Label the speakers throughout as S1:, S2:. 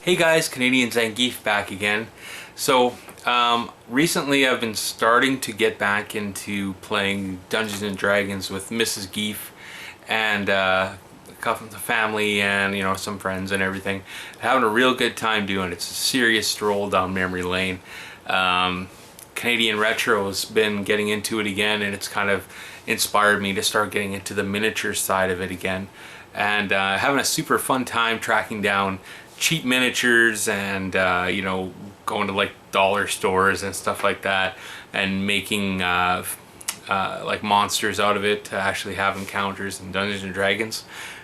S1: Hey guys, Canadian Zangief back again. So recently I've been starting to get back into playing Dungeons and Dragons with Mrs. Geef and a couple of the family and some friends and everything. Having a real good time doing it. It's a serious stroll down memory lane. Canadian Retro's been getting into it again, and it's kind of inspired me to start getting into the miniature side of it again, and having a super fun time tracking down cheap miniatures and going to like dollar stores and stuff like that and making like monsters out of it to actually have encounters in Dungeons and Dragons.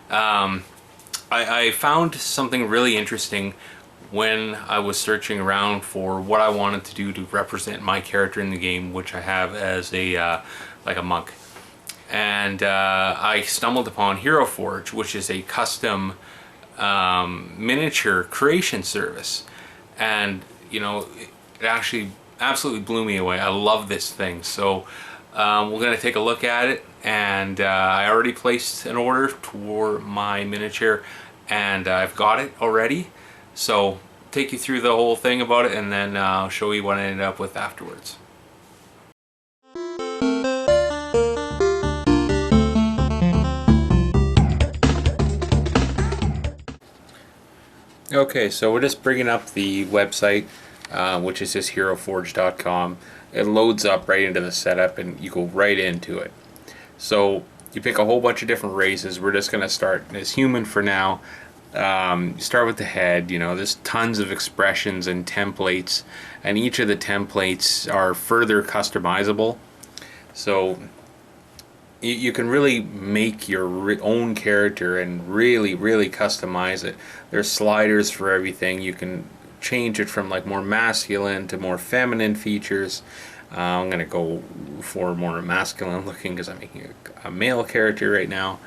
S1: I found something really interesting when I was searching around for what I wanted to do to represent my character in the game, which I have as a like a monk. And I stumbled upon Hero Forge, which is a custom miniature creation service, and it actually absolutely blew me away. I love this thing. So we're gonna take a look at it, and I already placed an order for my miniature, and I've got it already. So take you through the whole thing about it, and then I'll show you what I ended up with afterwards. Okay, so we're just bringing up the website, which is just heroforge.com. It loads up right into the setup, and you go right into it. So you pick a whole bunch of different races. We're just going to start as human for now. You start with the head. There's tons of expressions and templates, and each of the templates are further customizable. So you can really make your own character and really customize it. There's sliders for everything. You can change it from like more masculine to more feminine features. I'm gonna go for more masculine looking because I'm making a male character right now.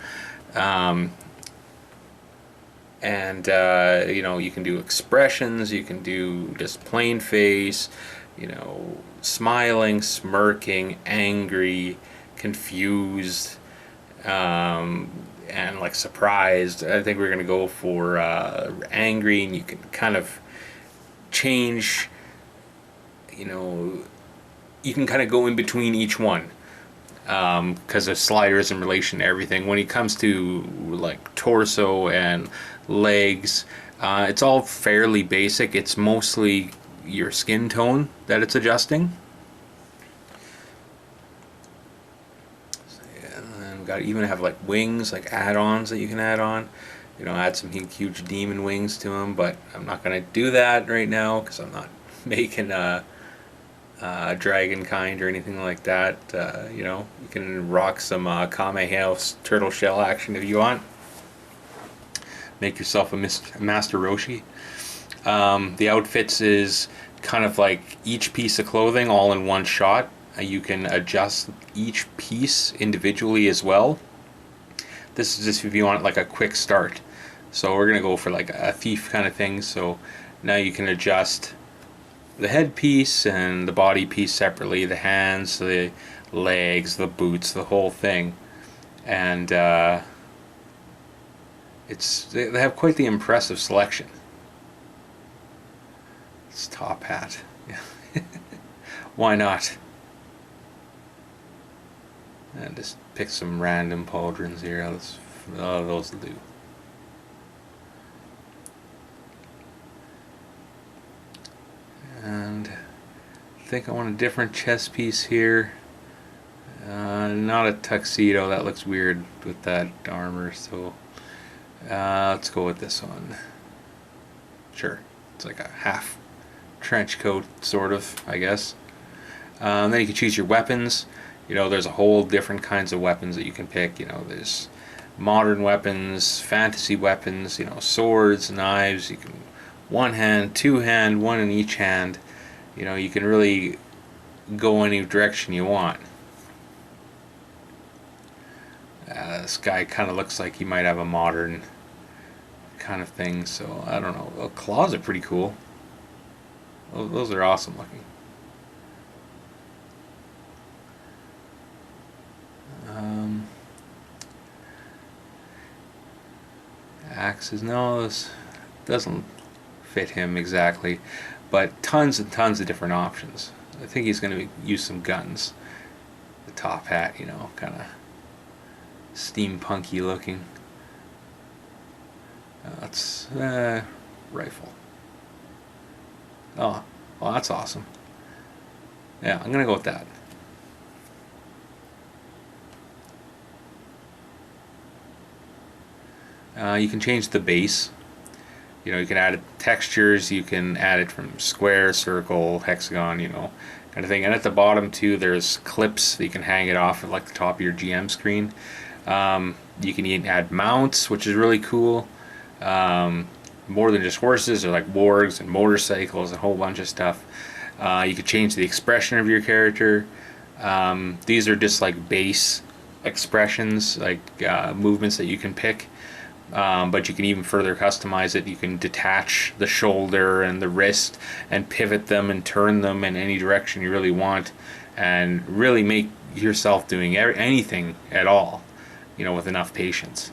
S1: You can do expressions. You can do just plain face, smiling, smirking, angry, confused, and like surprised. I think we're gonna go for angry, and you can kind of change. You can kind of go in between each one because of sliders in relation to everything. When it comes to like torso and legs, it's all fairly basic. It's mostly your skin tone that it's adjusting. Even have like wings, like add-ons that you can add on. Add some huge demon wings to them, but I'm not gonna do that right now because I'm not making a dragon kind or anything like that. You can rock some Kamehameha turtle shell action if you want. Make yourself a Master Roshi. The outfits is kind of like each piece of clothing all in one shot. You can adjust each piece individually as well. This is just if you want like a quick start. So we're gonna go for like a thief kind of thing. So now you can adjust the head piece and the body piece separately, the hands, the legs, the boots, the whole thing. And they have quite the impressive selection. It's top hat. Yeah. Why not? And just pick some random pauldrons here. Those will do. And I think I want a different chest piece here. Not a tuxedo. That looks weird with that armor. So let's go with this one. Sure. It's like a half trench coat, sort of, I guess. Then you can choose your weapons. There's a whole different kinds of weapons that you can pick. There's modern weapons, fantasy weapons, swords, knives. You can one hand, two hand, one in each hand. You can really go any direction you want. This guy kind of looks like he might have a modern kind of thing, so I don't know. Well, claws are pretty cool. Those are awesome looking. Axes, no, this doesn't fit him exactly, but tons and tons of different options. I think he's going to use some guns. The top hat, you know, kind of steampunky looking. That's rifle. Oh, well, that's awesome. Yeah, I'm gonna go with that. You can change the base. You know, you can add textures. You can add it from square, circle, hexagon. You know, kind of thing. And at the bottom too, there's clips that you can hang it off at like the top of your GM screen. You can even add mounts, which is really cool. More than just horses, or like wargs and motorcycles, a whole bunch of stuff. You could change the expression of your character. These are just like base expressions, like movements that you can pick. But you can even further customize it. You can detach the shoulder and the wrist and pivot them and turn them in any direction you really want, and really make yourself doing anything at all, you know, with enough patience.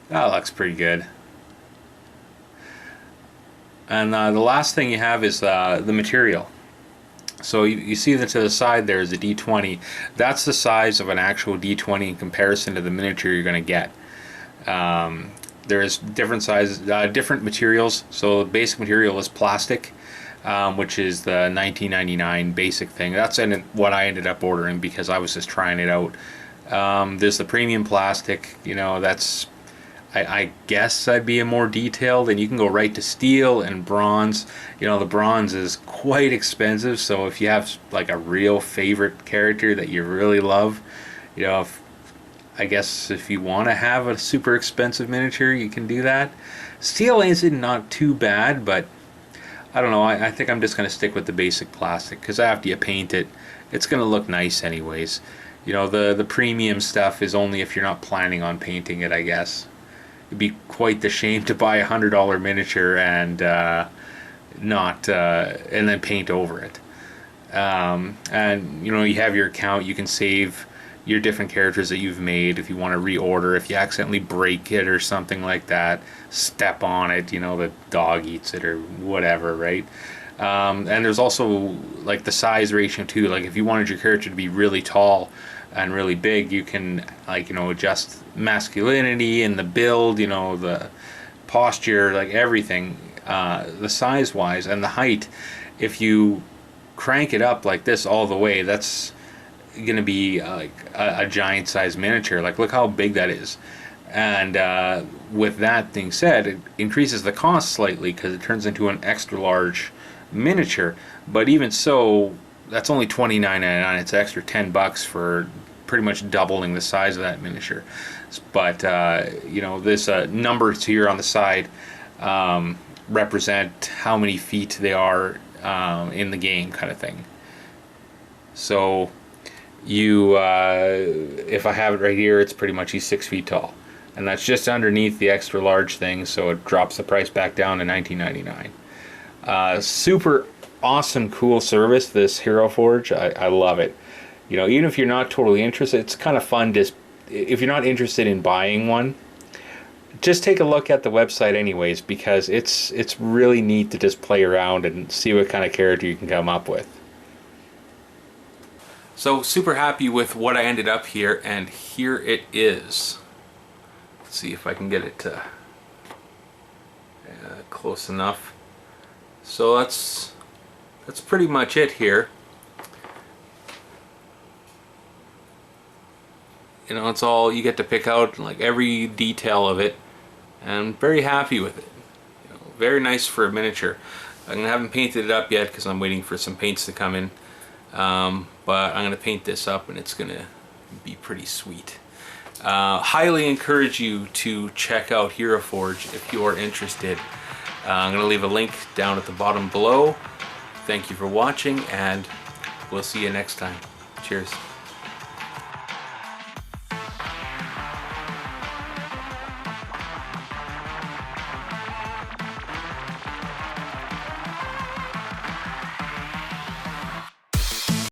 S1: That looks pretty good. And the last thing you have is the material. So you see that to the side there is a D20. That's the size of an actual D20 in comparison to the miniature you're going to get. There's different sizes, different materials. So the basic material is plastic, which is the $19.99 basic thing. That's what I ended up ordering because I was just trying it out. There's the premium plastic, you know, that's, I guess I'd be more detailed, and you can go right to steel and bronze. You know, the bronze is quite expensive, so if you have like a real favorite character that you really love, you know, I guess if you want to have a super expensive miniature, you can do that. Steel isn't not too bad, but I don't know, I think I'm just going to stick with the basic plastic, because after you paint it, it's going to look nice anyways. You know, the premium stuff is only if you're not planning on painting it, I guess. It'd be quite the shame to buy $100 miniature and not and then paint over it. And you know, you have your account. You can save your different characters that you've made if you want to reorder. If you accidentally break it or something like that, step on it. You know, the dog eats it or whatever, right? And there's also like the size ratio too. Like if you wanted your character to be really tall and really big, you can, like, you know, adjust masculinity and the build, you know, the posture, like everything, the size wise and the height. If you crank it up like this all the way, that's gonna be like a giant size miniature. Like, look how big that is. And with that being said, it increases the cost slightly because it turns into an extra large miniature. But even so, that's only $29.99. It's an extra $10 for pretty much doubling the size of that miniature. But you know, this numbers here on the side represent how many feet they are in the game, kind of thing. So you, if I have it right here, it's pretty much he's 6 feet tall, and that's just underneath the extra large thing. So it drops the price back down to $19.99. Super awesome, cool service, this Hero Forge. I love it. You know, even if you're not totally interested, it's kind of fun. Just if you're not interested in buying one, just take a look at the website anyways, because it's really neat to just play around and see what kind of character you can come up with. So super happy with what I ended up here, and here it is. Let's see if I can get it close enough. So that's pretty much it here. You know, it's all you get to pick out, like every detail of it, and I'm very happy with it. You know, very nice for a miniature. I haven't painted it up yet because I'm waiting for some paints to come in, but I'm going to paint this up and it's going to be pretty sweet. Highly encourage you to check out Hero Forge if you're interested. I'm going to leave a link down at the bottom below. Thank you for watching, and we'll see you next time. Cheers.